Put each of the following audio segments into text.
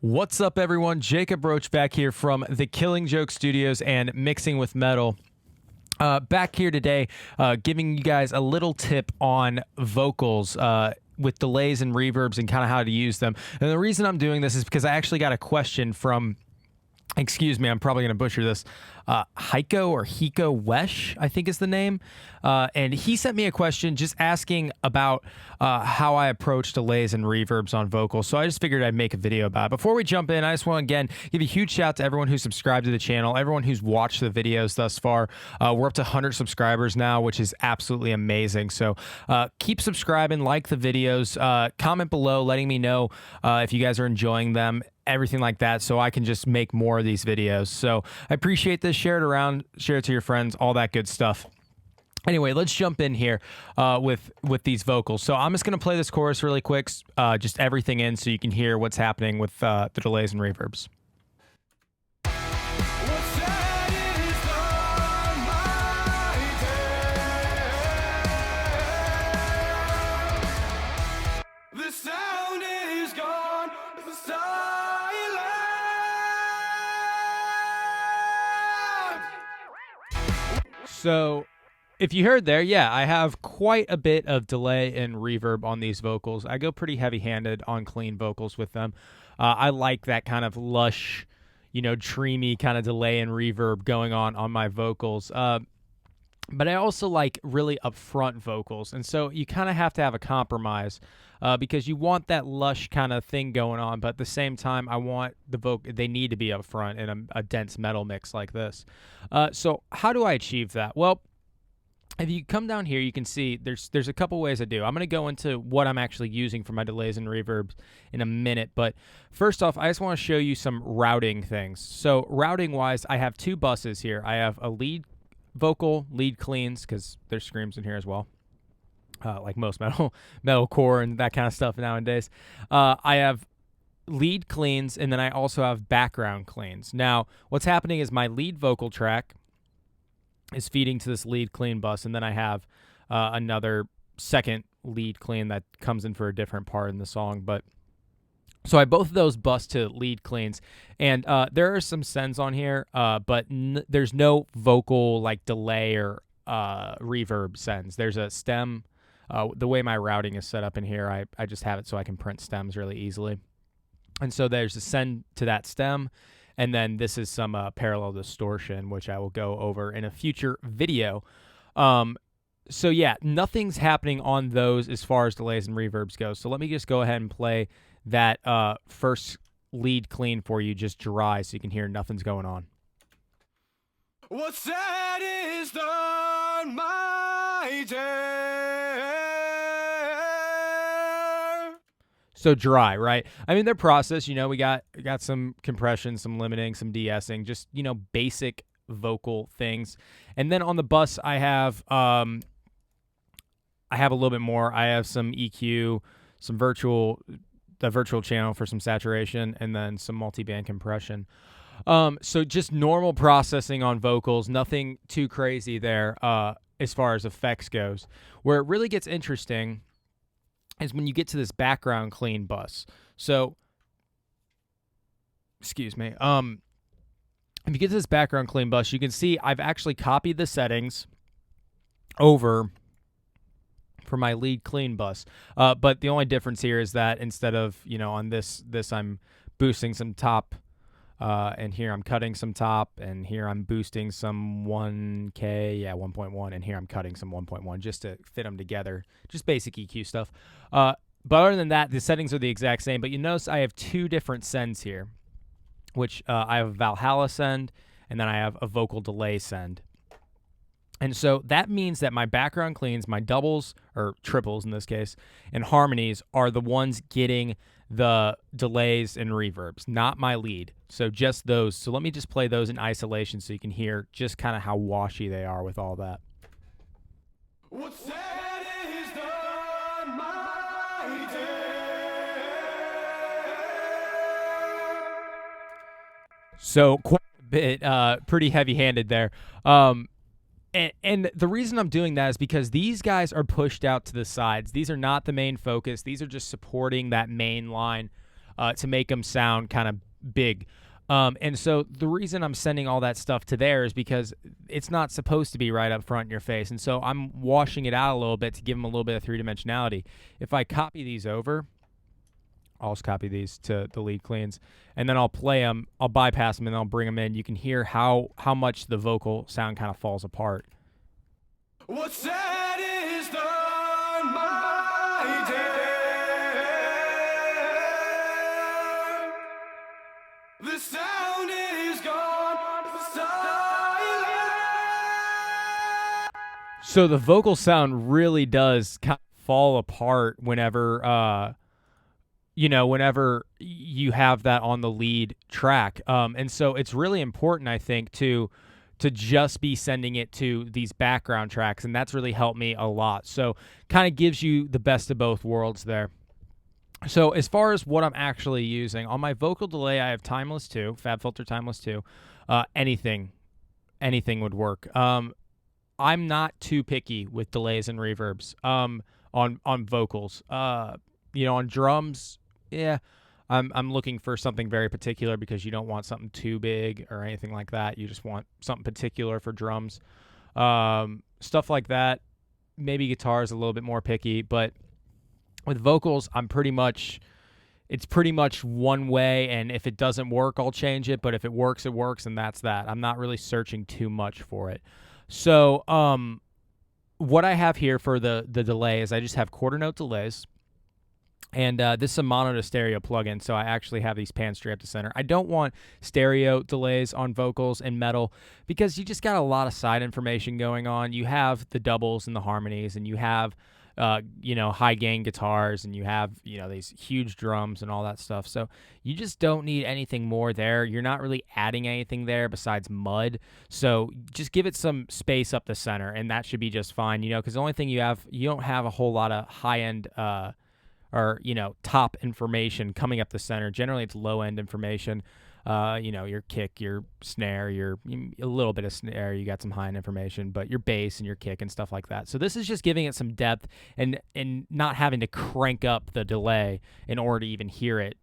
What's up, everyone? Jacob Roach back here from the Killing Joke Studios and Mixing with Metal. Back here today, giving you guys a little tip on vocals with delays and reverbs and kind of how to use them. And the reason I'm doing this is because I actually got a question from, excuse me, I'm probably going to butcher this, Heiko or Hiko Wesh, I think is the name. And he sent me a question just asking about how I approach delays and reverbs on vocals. So I just figured I'd make a video about it. Before we jump in, I just want to, again, give a huge shout out to everyone who's subscribed to the channel, everyone who's watched the videos thus far. We're up to 100 subscribers now, which is absolutely amazing. So keep subscribing, like the videos, comment below letting me know if you guys are enjoying them, everything like that, so I can just make more of these videos. So I appreciate this. Share it around, share it to your friends, all that good stuff. Anyway, let's jump in here with these vocals. So I'm just going to play this chorus really quick, just everything in so you can hear what's happening with the delays and reverbs. So if you heard there, yeah, I have quite a bit of delay and reverb on these vocals. I go pretty heavy-handed on clean vocals with them. I like that kind of lush, dreamy kind of delay and reverb going on my vocals. But I also like really upfront vocals. And so you kind of have to have a compromise because you want that lush kind of thing going on. But at the same time, I want they need to be upfront in a dense metal mix like this. So how do I achieve that? Well, if you come down here, you can see there's a couple ways I do. I'm going to go into what I'm actually using for my delays and reverbs in a minute. But first off, I just want to show you some routing things. So routing-wise, I have two buses here. I have a lead vocal, lead cleans, because there's screams in here as well, like most metalcore and that kind of stuff nowadays. I have lead cleans, and then I also have background cleans. Now, what's happening is my lead vocal track is feeding to this lead clean bus, and then I have another second lead clean that comes in for a different part in the song. But so I have both of those bus to lead cleans, and there are some sends on here, but there's no vocal like delay or reverb sends. There's a stem. The way my routing is set up in here, I just have it so I can print stems really easily. And so there's a send to that stem, and then this is some parallel distortion, which I will go over in a future video. So yeah, nothing's happening on those as far as delays and reverbs go. So let me just go ahead and play that first lead clean for you, just dry, so you can hear nothing's going on. What's said is done, my dear. So dry, right? I mean, they're processed. We got some compression, some limiting, some de-essing, just basic vocal things. And then on the bus, I have a little bit more. I have some EQ, some virtual channel for some saturation, and then some multi-band compression. So just normal processing on vocals, nothing too crazy there as far as effects goes. Where it really gets interesting is when you get to this background clean bus. So, excuse me. If you get to this background clean bus, you can see I've actually copied the settings over for my lead clean bus. But the only difference here is that instead of, on this I'm boosting some top, and here I'm cutting some top, and here I'm boosting some 1K, 1.1, and here I'm cutting some 1.1 just to fit them together. Just basic EQ stuff. But other than that, the settings are the exact same. But you notice I have two different sends here, which I have a Valhalla send, and then I have a vocal delay send. And so that means that my background cleans, my doubles, or triples in this case, and harmonies are the ones getting the delays and reverbs, not my lead. So just those. So let me just play those in isolation so you can hear just kind of how washy they are with all that. What's said is done, my dear. So quite a bit, pretty heavy-handed there. And the reason I'm doing that is because these guys are pushed out to the sides. These are not the main focus. These are just supporting that main line. to make them sound kind of big. And so the reason I'm sending all that stuff to there is because it's not supposed to be right up front in your face. And so I'm washing it out a little bit to give them a little bit of three-dimensionality. If I copy these over, I'll just copy these to the lead cleans, and then I'll play them, I'll bypass them, and I'll bring them in. You can hear how much the vocal sound kind of falls apart. What's said is done, my dear. The sound is gone, the silence. So the vocal sound really does kind of fall apart whenever whenever you have that on the lead track. And so it's really important, I think, to just be sending it to these background tracks, and that's really helped me a lot. So kind of gives you the best of both worlds there. So as far as what I'm actually using, on my vocal delay, I have Timeless 2, FabFilter Timeless 2. Anything would work. I'm not too picky with delays and reverbs on vocals. On drums, yeah, I'm looking for something very particular because you don't want something too big or anything like that. You just want something particular for drums. Stuff like that. Maybe guitar is a little bit more picky, but with vocals, it's pretty much one way, and if it doesn't work, I'll change it, but if it works, and that's that. I'm not really searching too much for it. So what I have here for the delay is I just have quarter note delays. And this is a mono to stereo plugin, so I actually have these pan straight up to center. I don't want stereo delays on vocals and metal because you just got a lot of side information going on. You have the doubles and the harmonies, and you have, high gain guitars, and you have, these huge drums and all that stuff. So you just don't need anything more there. You're not really adding anything there besides mud. So just give it some space up the center, and that should be just fine, because the only thing you don't have a whole lot of high-end or top information coming up the center. Generally, it's low-end information. Your kick, your snare, a little bit of snare. You got some high-end information, but your bass and your kick and stuff like that. So this is just giving it some depth and not having to crank up the delay in order to even hear it.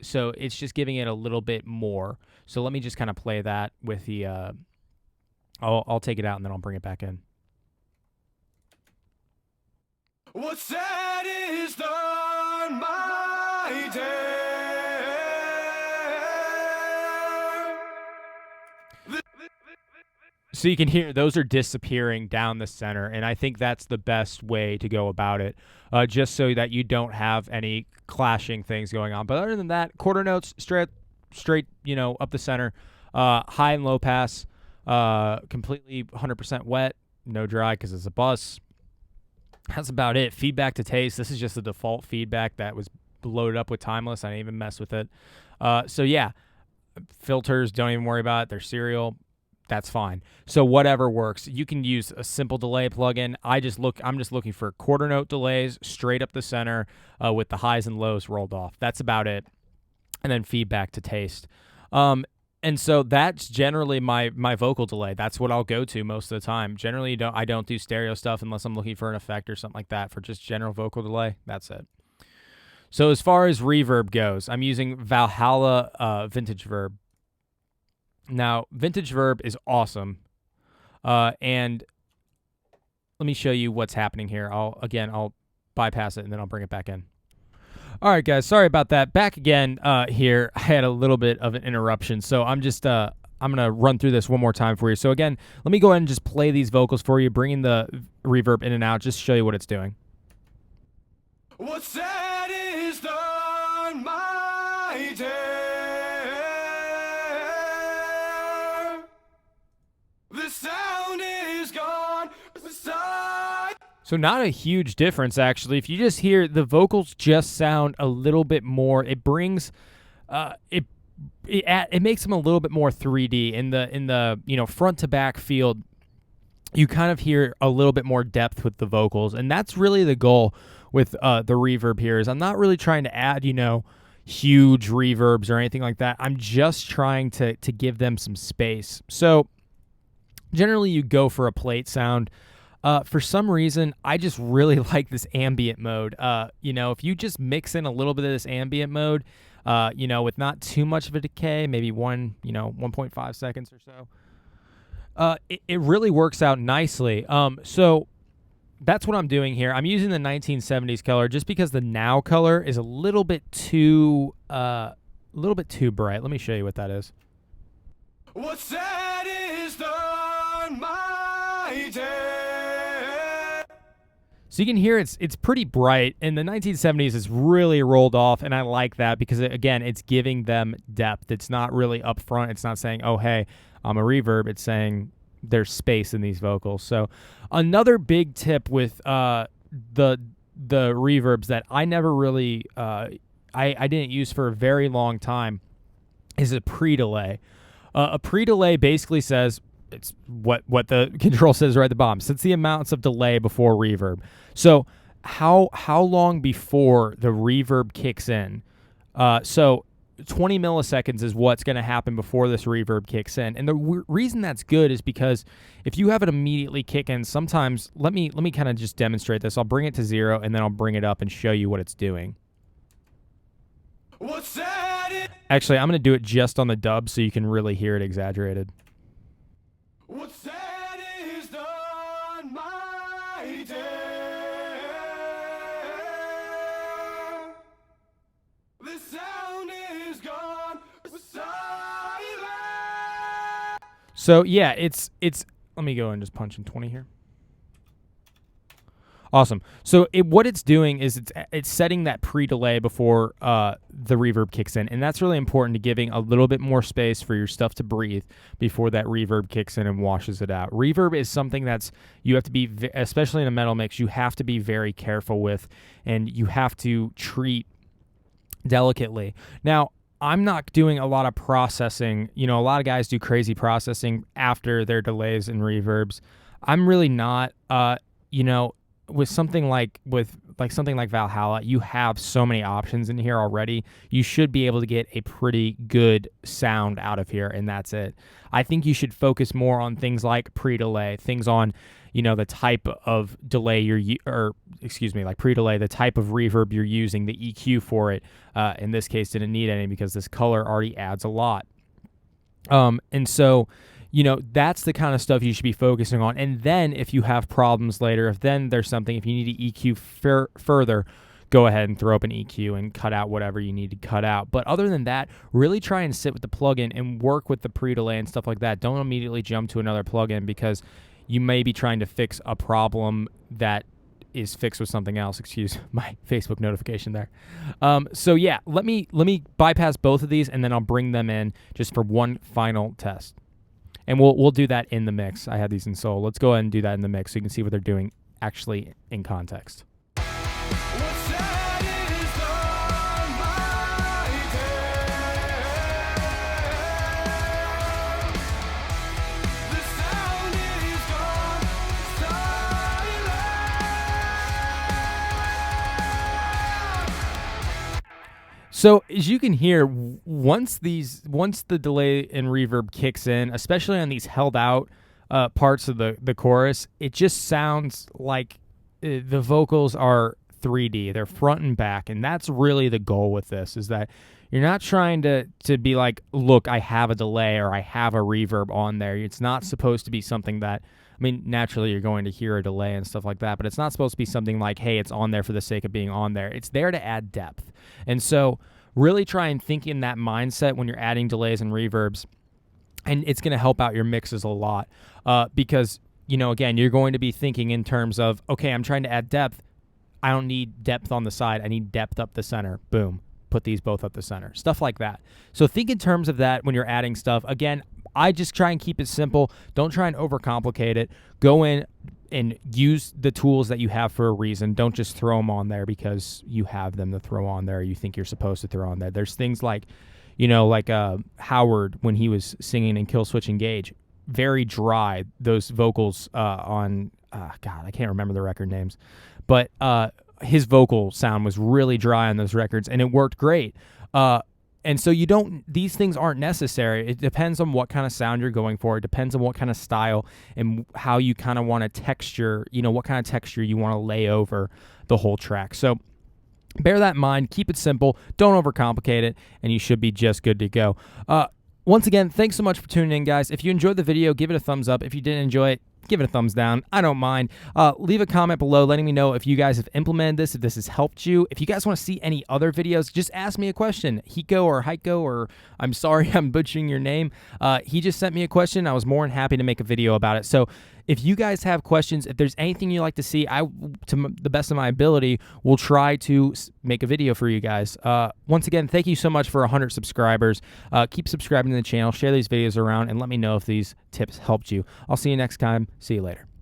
So it's just giving it a little bit more. So let me just kind of play that with the. I'll take it out and then I'll bring it back in. What's said is done, my dear. So you can hear those are disappearing down the center, and I think that's the best way to go about it, just so that you don't have any clashing things going on. But other than that, quarter notes straight, up the center, high and low pass, completely 100% wet, no dry because it's a bus. That's about it. Feedback to taste. This is just the default feedback that was loaded up with Timeless. I didn't even mess with it. So yeah, filters, don't even worry about it. They're serial. That's fine. So whatever works. You can use a simple delay plugin. I'm just looking for quarter note delays straight up the center with the highs and lows rolled off. That's about it. And then feedback to taste. And so that's generally my vocal delay. That's what I'll go to most of the time. Generally, I don't do stereo stuff unless I'm looking for an effect or something like that. For just general vocal delay, that's it. So as far as reverb goes, I'm using Valhalla Vintage Verb. Now, Vintage Verb is awesome. And let me show you what's happening here. I'll bypass it and then I'll bring it back in. All right, guys, sorry about that. Back again here. I had a little bit of an interruption, so I'm just I'm going to run through this one more time for you. So again, let me go ahead and just play these vocals for you, bringing the reverb in and out, just to show you what it's doing. What's said is done, my dear. The sound is gone, the side. So not a huge difference, actually. If you just hear the vocals just sound a little bit more, it brings, it makes them a little bit more 3D in the front to back field. You kind of hear a little bit more depth with the vocals, and that's really the goal with the reverb here. Is I'm not really trying to add huge reverbs or anything like that. I'm just trying to give them some space. So generally, you go for a plate sound. For some reason, I just really like this ambient mode. If you just mix in a little bit of this ambient mode, with not too much of a decay, maybe 1.5 seconds or so, it really works out nicely. So that's what I'm doing here. I'm using the 1970s color just because the now color is a little bit too bright. Let me show you what that is. What's said is done, my day. So you can hear it's pretty bright. In the 1970s, it's really rolled off, and I like that because, again, it's giving them depth. It's not really upfront. It's not saying, oh, hey, I'm a reverb. It's saying there's space in these vocals. So another big tip with the reverbs that I never really I didn't use for a very long time is a pre-delay. A pre-delay basically says, it's what the control says right at the bottom. Sets the amounts of delay before reverb. So how long before the reverb kicks in? So 20 milliseconds is what's going to happen before this reverb kicks in. And the reason that's good is because if you have it immediately kick in, sometimes, let me kind of just demonstrate this. I'll bring it to 0, and then I'll bring it up and show you what it's doing. What's that? Actually, I'm going to do it just on the dub so you can really hear it exaggerated. What's that is done, my day. The sound is gone, silent. So yeah, it's. Let me go and just punch in 20 here. Awesome. So what it's doing is it's setting that pre-delay before the reverb kicks in, and that's really important to giving a little bit more space for your stuff to breathe before that reverb kicks in and washes it out. Reverb is something that's you have to be, especially in a metal mix, you have to be very careful with, and you have to treat delicately. Now, I'm not doing a lot of processing. A lot of guys do crazy processing after their delays and reverbs. I'm really not. With something like something like Valhalla, you have so many options in here already. You should be able to get a pretty good sound out of here, and that's it. I think you should focus more on things like pre-delay, things on, the type of delay like pre-delay, the type of reverb you're using, the EQ for it. In this case, didn't need any because this color already adds a lot. And so, that's the kind of stuff you should be focusing on. And then if you have problems later, if you need to EQ further, go ahead and throw up an EQ and cut out whatever you need to cut out. But other than that, really try and sit with the plugin and work with the pre-delay and stuff like that. Don't immediately jump to another plugin because you may be trying to fix a problem that is fixed with something else. Excuse my Facebook notification there. So yeah, let me bypass both of these, and then I'll bring them in just for one final test. And we'll do that in the mix. I had these in Soul. Let's go ahead and do that in the mix so you can see what they're doing actually in context. What's that is done, my day. The sound is gone, silent. So as you can hear, once the delay and reverb kicks in, especially on these held out parts of the chorus, it just sounds like the vocals are 3D. They're front and back, and that's really the goal with this, is that you're not trying to be like, look, I have a delay or I have a reverb on there. It's not supposed to be something that, naturally you're going to hear a delay and stuff like that, but it's not supposed to be something like, hey, it's on there for the sake of being on there. It's there to add depth. And so really try and think in that mindset when you're adding delays and reverbs, and it's going to help out your mixes a lot because, again, you're going to be thinking in terms of, okay, I'm trying to add depth. I don't need depth on the side. I need depth up the center. Boom. Put these both up the center. Stuff like that. So think in terms of that when you're adding stuff. Again, I just try and keep it simple. Don't try and overcomplicate it. Go in and use the tools that you have for a reason. Don't just throw them on there because you have them to throw on there. You think you're supposed to throw on there. There's things like, Howard when he was singing in Kill Switch Engage, very dry. Those vocals on, God, I can't remember the record names, but his vocal sound was really dry on those records, and it worked great. And so these things aren't necessary. It depends on what kind of sound you're going for. It depends on what kind of style and how you kind of want to texture, what kind of texture you want to lay over the whole track. So bear that in mind. Keep it simple. Don't overcomplicate it, and you should be just good to go. Once again, thanks so much for tuning in, guys. If you enjoyed the video, give it a thumbs up. If you didn't enjoy it, give it a thumbs down. I don't mind. Leave a comment below letting me know if you guys have implemented this, if this has helped you. If you guys want to see any other videos, just ask me a question. Hiko or Heiko, or I'm sorry I'm butchering your name. He just sent me a question. I was more than happy to make a video about it. So if you guys have questions, if there's anything you'd like to see, to the best of my ability, will try to make a video for you guys. Once again, thank you so much for 100 subscribers. Keep subscribing to the channel, share these videos around, and let me know if these tips helped you. I'll see you next time. See you later.